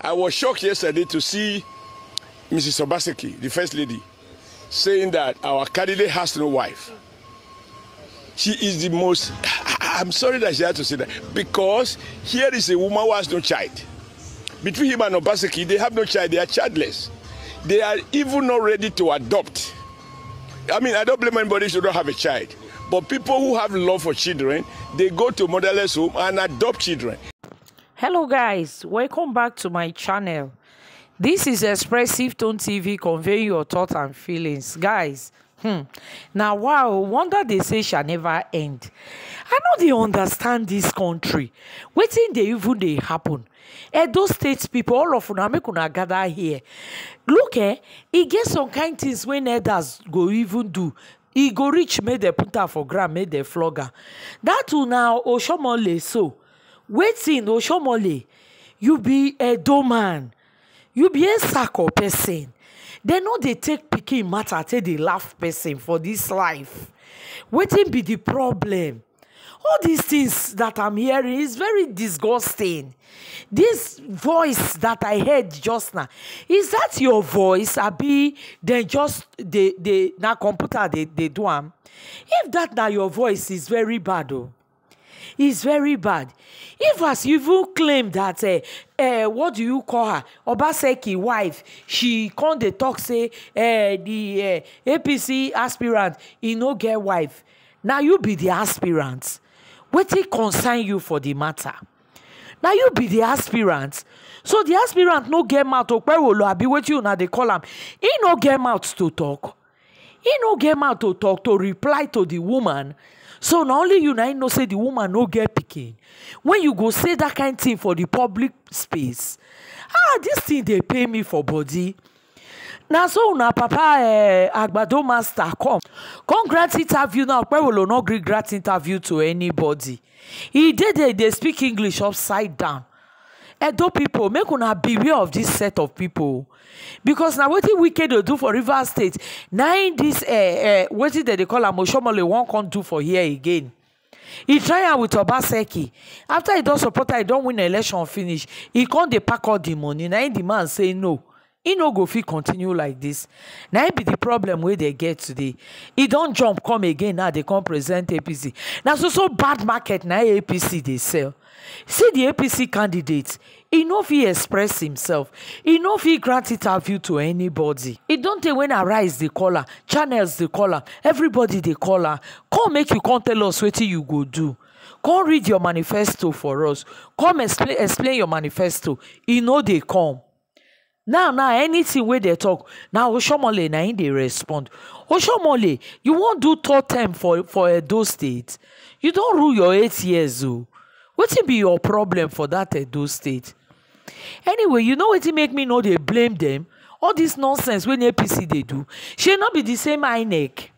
I was shocked yesterday to see Mrs. Obaseki, the First Lady, saying that our candidate has no wife. She is the most, I'm sorry that she had to say that, because here is a woman who has no child. Between him and Obaseki, they have no child, they are childless. They are even not ready to adopt. I mean, I don't blame anybody who don't have a child. But people who have love for children, they go to motherless home and adopt children. Hello guys, welcome back to my channel. This is Expressive Tone TV, conveying your thoughts and feelings. Guys, now wow, wonder they say shall never end. I know they understand this country. Waiting they even they happen. Those states people, all of them, make una gather here. Look, it gets some kind things when others go even do. He go reach, made the put her for ground, made the flogger. That will now oshomole so. Waiting, oshomole, you be a doman. You be a sacco person. They know they take pikin matter, take the laugh person for this life. Waiting be the problem. All these things that I'm hearing is very disgusting. This voice that I heard just now, is that your voice? Abi, then just they na computer they do them. If that now your voice is very bad, oh, it's very bad. If as you even claim that what do you call her, Obaseki wife, she come dey talk say the APC aspirant he no get wife. Now you be the aspirant. Wetin concern you for the matter? Now you be the aspirant. So the aspirant no get mouth to kperolo abi wetin una dey call am. He no get mouth to talk. He no get mouth to talk, to reply to the woman. So not only you now know say the woman no get pikin. When you go say that kind of thing for the public space, this thing they pay me for body. Now so una papa Agbado master come grant interview now. Where will not grant interview to anybody? He did they speak English upside down. Edo people, make una beware of this set of people. Because now what the wicked will do for River State, now in this what did they call a oshomole won't come do for here again. He try am with Obaseki. After he don't support her, he don't win election finish. He can't dey pack all the money. Now the man say no. He no go fit continue like this. Now it be the problem where they get today. He don't jump come again now they come present APC. Now so bad market now APC they sell. See the APC candidates, he no fit express himself. He no fit grant interview to anybody. He don't take when Arise the caller, channels the caller, everybody the caller. Come make you come tell us what you go do. Come read your manifesto for us. Come explain your manifesto. He know they come. Now anything where they talk, now oshomole na in they respond. Oshomole, you won't do third term for Edo State. You don't rule your 8 years though. What will be your problem for that Edo State? Anyway, you know what it make me know they blame them? All this nonsense when APC they do. She not be the same INEC.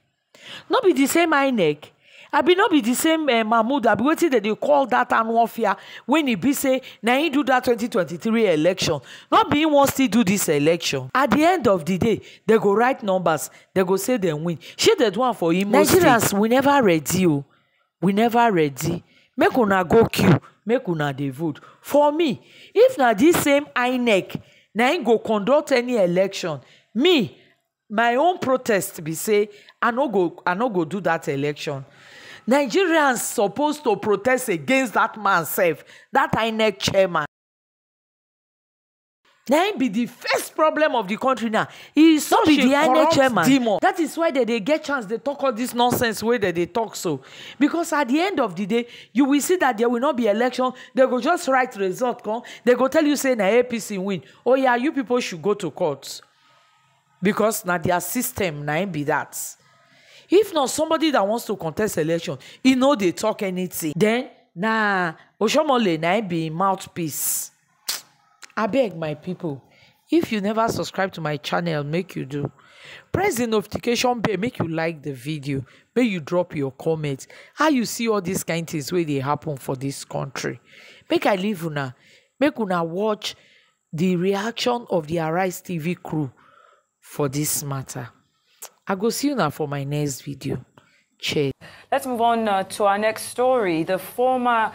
Not be the same INEC. I be not be the same Mahmoud. I be waiting that they call that annual fear when he be say, now he do that 2023 election. Not being wants to do this election. At the end of the day, they go write numbers. They go say they win. She that one for him. Nigerians, we never ready. We never ready. Make una go queue. Make una dey vote. For me, if na this same INEC, na him go conduct any election. Me, my own protest be say, I no go do that election. Nigerians supposed to protest against that man self, that INEC chairman. Now be the first problem of the country now. He is such a corrupt demon. That is why they get chance they talk all this nonsense way that they talk so. Because at the end of the day, you will see that there will not be election. They go just write result. Come. They go tell you say na APC win. Oh yeah, you people should go to court. Because now their system now be that. If not somebody that wants to contest election, you know they talk anything. Then oshomole na be mouthpiece. I beg my people, if you never subscribe to my channel, make you do. Press the notification bell, make you like the video, make you drop your comments. How you see all these kind of things where they happen for this country. Make I leave una, make una watch the reaction of the Arise TV crew for this matter. I go see you now for my next video. Cheers. Let's move on to our next story. The former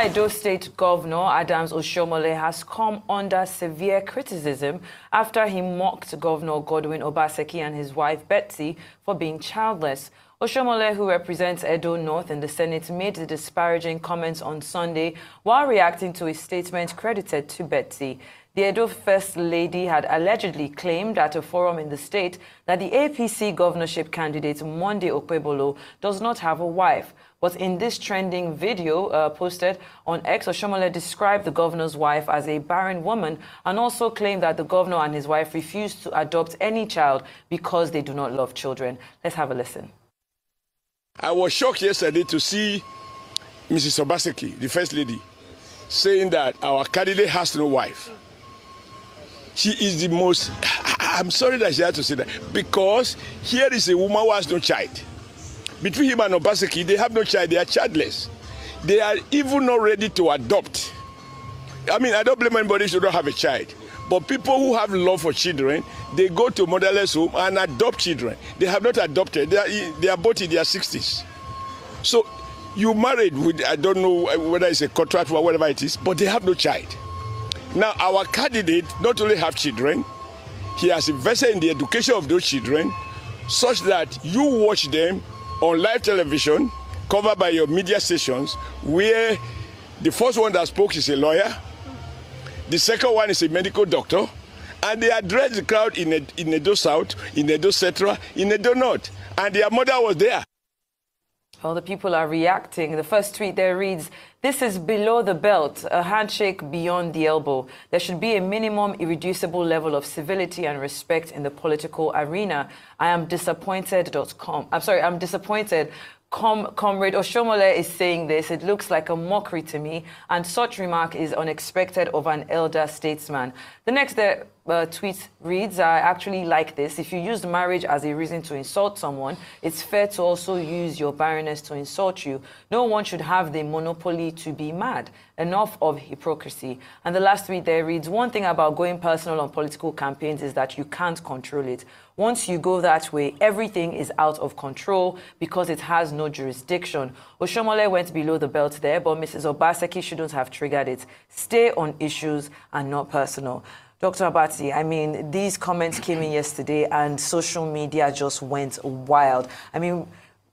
Edo State Governor, Adams Oshomole, has come under severe criticism after he mocked Governor Godwin Obaseki and his wife Betsy for being childless. Oshomole, who represents Edo North in the Senate, made the disparaging comments on Sunday while reacting to a statement credited to Betsy. The Edo First Lady had allegedly claimed at a forum in the state that the APC governorship candidate Monday Okpebolo does not have a wife. But in this trending video posted on X, Oshomole described the governor's wife as a barren woman and also claimed that the governor and his wife refused to adopt any child because they do not love children. Let's have a listen. I was shocked yesterday to see Mrs. Obaseki, the First Lady, saying that our candidate has no wife. She is the most, I'm sorry that she had to say that, because here is a woman who has no child. Between him and Obaseki, they have no child, they are childless. They are even not ready to adopt. I mean, I don't blame anybody who don't have a child. But people who have love for children, they go to motherless home and adopt children. They have not adopted, they are both in their 60s. So you married with, I don't know whether it's a contract or whatever it is, but they have no child. Now, our candidate not only have children, he has invested in the education of those children such that you watch them on live television, covered by your media stations, where the first one that spoke is a lawyer, the second one is a medical doctor, and they address the crowd in Edo South, in Edo Central, in Edo North, and their mother was there. Well, the people are reacting. The first tweet there reads, "This is below the belt, a handshake beyond the elbow. There should be a minimum irreducible level of civility and respect in the political arena. I am disappointed.com. I'm disappointed. Comrade Oshomole is saying this. It looks like a mockery to me, and such remark is unexpected of an elder statesman." The next tweet reads, "I actually like this. If you use marriage as a reason to insult someone, it's fair to also use your barrenness to insult you. No one should have the monopoly to be mad. Enough of hypocrisy." And the last tweet there reads, "One thing about going personal on political campaigns is that you can't control it. Once you go that way, everything is out of control because it has no jurisdiction." Oshomole went below the belt there, but Mrs. Obaseki shouldn't have triggered it. Stay on issues and not personal. Dr. Abati, I mean, these comments came in yesterday and social media just went wild. I mean,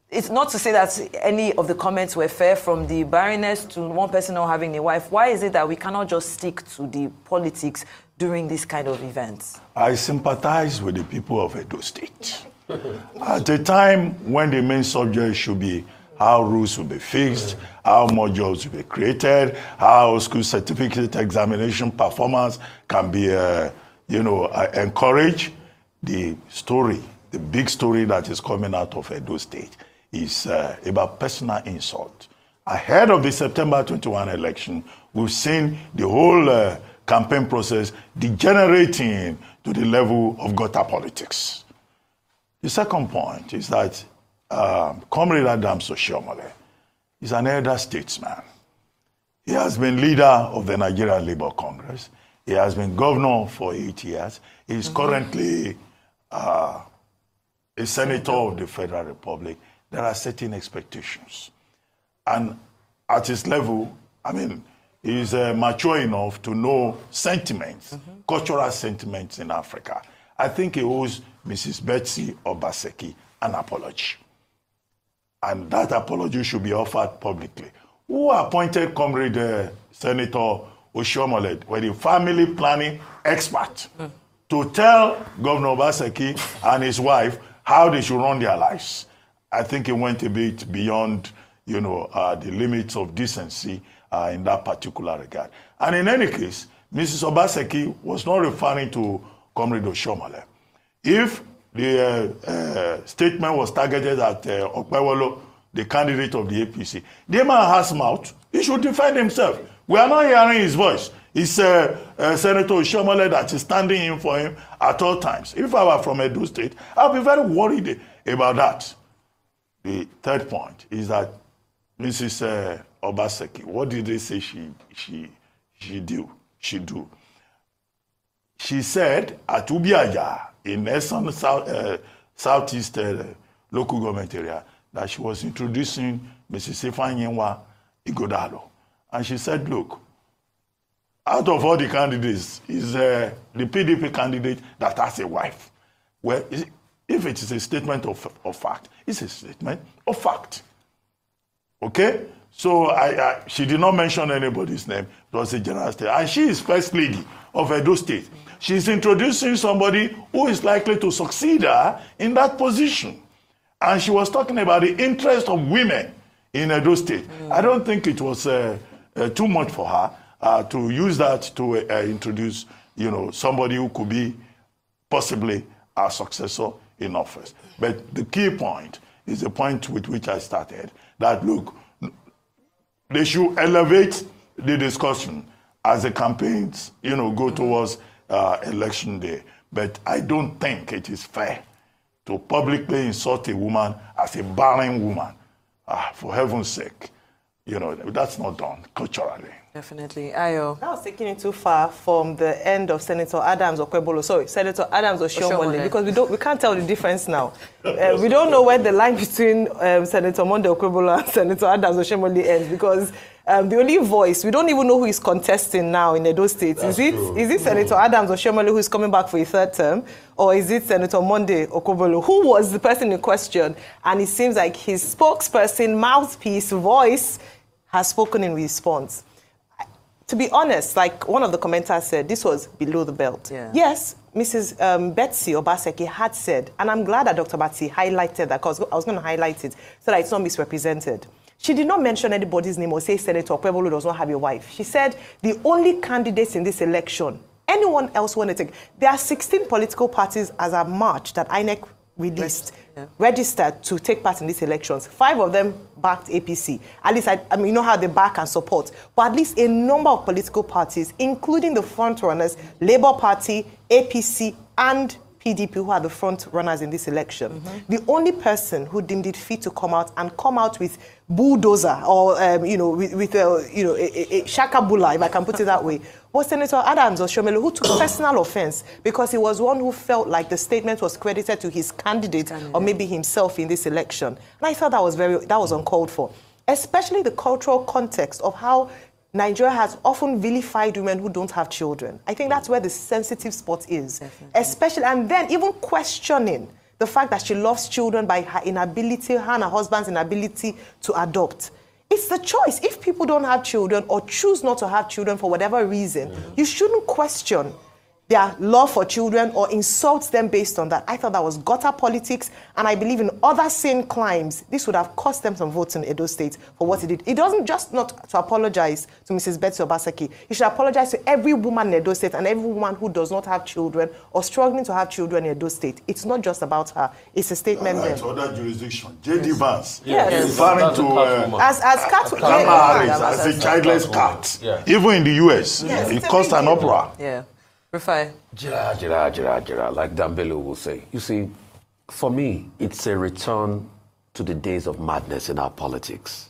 it's not to say that any of the comments were fair, from the barrenness to one person not having a wife. Why is it that we cannot just stick to the politics during these kind of events? I sympathize with the people of Edo State. At a time when the main subject should be how rules will be fixed, how more jobs will be created, how school certificate examination performance can be, encouraged. The big story that is coming out of Edo State is about personal insult. Ahead of the September 21 election, we've seen the whole campaign process degenerating to the level of gutter politics. The second point is that Comrade Adams Oshomole is an elder statesman. He has been leader of the Nigerian Labour Congress. He has been governor for 8 years. He is currently a senator of the Federal Republic. There are certain expectations. And at his level, I mean, he is mature enough to know sentiments, cultural sentiments in Africa. I think he owes Mrs. Betsy Obaseki an apology. And that apology should be offered publicly. Who appointed Comrade Senator Oshomole, the family planning expert, to tell Governor Obaseki and his wife how they should run their lives? I think it went a bit beyond, the limits of decency in that particular regard. And in any case, Mrs. Obaseki was not referring to Comrade Oshomole. If the statement was targeted at Okpebolo, the candidate of the APC, the man has mouth. He should defend himself. We are not hearing his voice. It's Senator Oshomole that is standing in for him at all times. If I were from Edo State, I'll be very worried about that. The third point is that Mrs. Obaseki, what did they say she do? She said at Ubiaja in Essen Southeast local government area that she was introducing Mrs. Ifanyenwa Igodalo. And she said, look, out of all the candidates, is the PDP candidate that has a wife. Well, if it is a statement of fact, it's a statement of fact. Okay? So she did not mention anybody's name. It was a general statement. And she is first lady of Edo State. She's introducing somebody who is likely to succeed her in that position. And she was talking about the interest of women in Edo State. I don't think it was too much for her to use that to introduce, somebody who could be possibly our successor in office. But the key point is the point with which I started, that look, they should elevate the discussion as the campaigns, go towards election day. But I don't think it is fair to publicly insult a woman as a barren woman. For heaven's sake, that's not done culturally. Definitely. Ayo. That was taking it too far from the end of Senator Adams Okwebolo. Sorry, Senator Adams Oshomole, because we can't tell the difference now. We don't know where the line between Senator Monday Okwebolo and Senator Adams Oshomole ends, because the only voice, we don't even know who is contesting now in Edo State. Is it Senator Adams Oshomole who is coming back for a third term, or is it Senator Monday Okwebolo, who was the person in question? And it seems like his spokesperson, mouthpiece, voice has spoken in response. To be honest, like one of the commenters said, this was below the belt. Yeah. Yes, Mrs. Betsy Obaseki had said, and I'm glad that Dr. Betsy highlighted that, because I was going to highlight it so that it's not misrepresented. She did not mention anybody's name or say Senator Okwebolo does not have a wife. She said the only candidates in this election, anyone else want to take, there are 16 political parties as a March that INEC released, registered to take part in these elections. 5 of them backed APC. At least, I mean, you know how they back and support. But at least a number of political parties, including the front runners, Labour Party, APC, and PDP, who are the front runners in this election. The only person who deemed it fit to come out with bulldozer or with a shakabula, if I can put it that way, was Senator Adams Oshomole, who took personal offense because he was one who felt like the statement was credited to his candidate or maybe himself in this election. And I thought that was uncalled for, especially the cultural context of how Nigeria has often vilified women who don't have children. I think that's where the sensitive spot is. Definitely. Especially, and then even questioning the fact that she loves children by her inability, her and her husband's inability to adopt. It's the choice. If people don't have children or choose not to have children for whatever reason, you shouldn't question their love for children or insult them based on that. I thought that was gutter politics, and I believe in other sane crimes, this would have cost them some votes in Edo State for what he did. It doesn't just not to apologize to Mrs. Betsy Obaseki. He should apologize to every woman in Edo State and every woman who does not have children or struggling to have children in Edo State. It's not just about her. It's a statement there. Other jurisdiction. J.D. Vance. Yes. Referring to as a childless cat. Yeah. Even in the U.S., it caused an uproar. Yeah. Rufai. Jira, like Dambele will say. You see, for me, it's a return to the days of madness in our politics.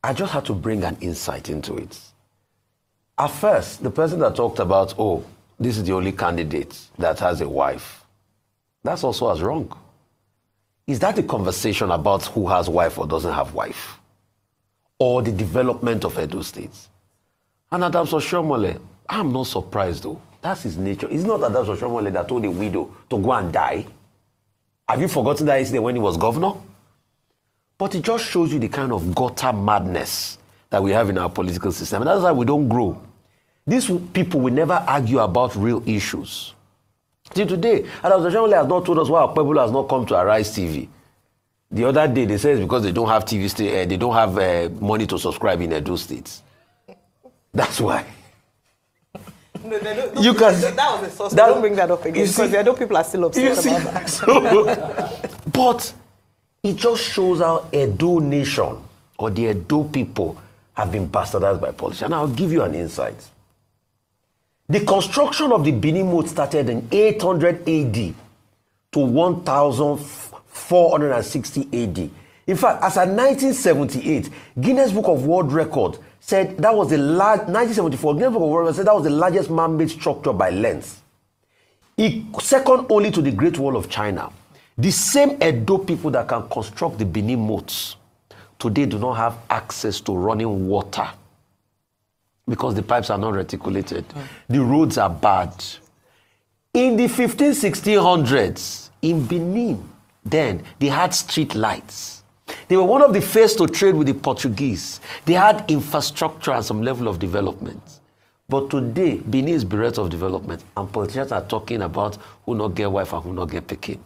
I just had to bring an insight into it. At first, the person that talked about, oh, this is the only candidate that has a wife, that's also as wrong. Is that the conversation about who has wife or doesn't have wife? Or the development of Edo State? And Adams Oshomole, I'm not surprised though. That's his nature. It's not Adams Oshomole that told a widow to go and die. Have you forgotten that incident when he was governor? But it just shows you the kind of gutter madness that we have in our political system. And that's why we don't grow. These people will never argue about real issues. Till today, Adams Oshomole has not told us why Okpebolo has not come to Arise TV. The other day, they say it's because they don't have TV, they don't have money to subscribe in Edo State. That's why. No, you can. That was a source. Don't bring that up again because the Edo people are still upset about that. So, but it just shows how Edo nation or the Edo people have been bastardized by politics. And I'll give you an insight. The construction of the Benin Moat started in 800 AD to 1460 AD. In fact, as of 1978, Guinness Book of World Record said that was the 1974, Guinness Book of World Record said that was the largest man-made structure by length. Second only to the Great Wall of China. The same Edo people that can construct the Benin moats today do not have access to running water because the pipes are not reticulated. The roads are bad. In the 1600s, in Benin, then they had street lights. They were one of the first to trade with the Portuguese. They had infrastructure and some level of development. But today, Benin is bereft of development, and politicians are talking about who not get wife and who not get pikin.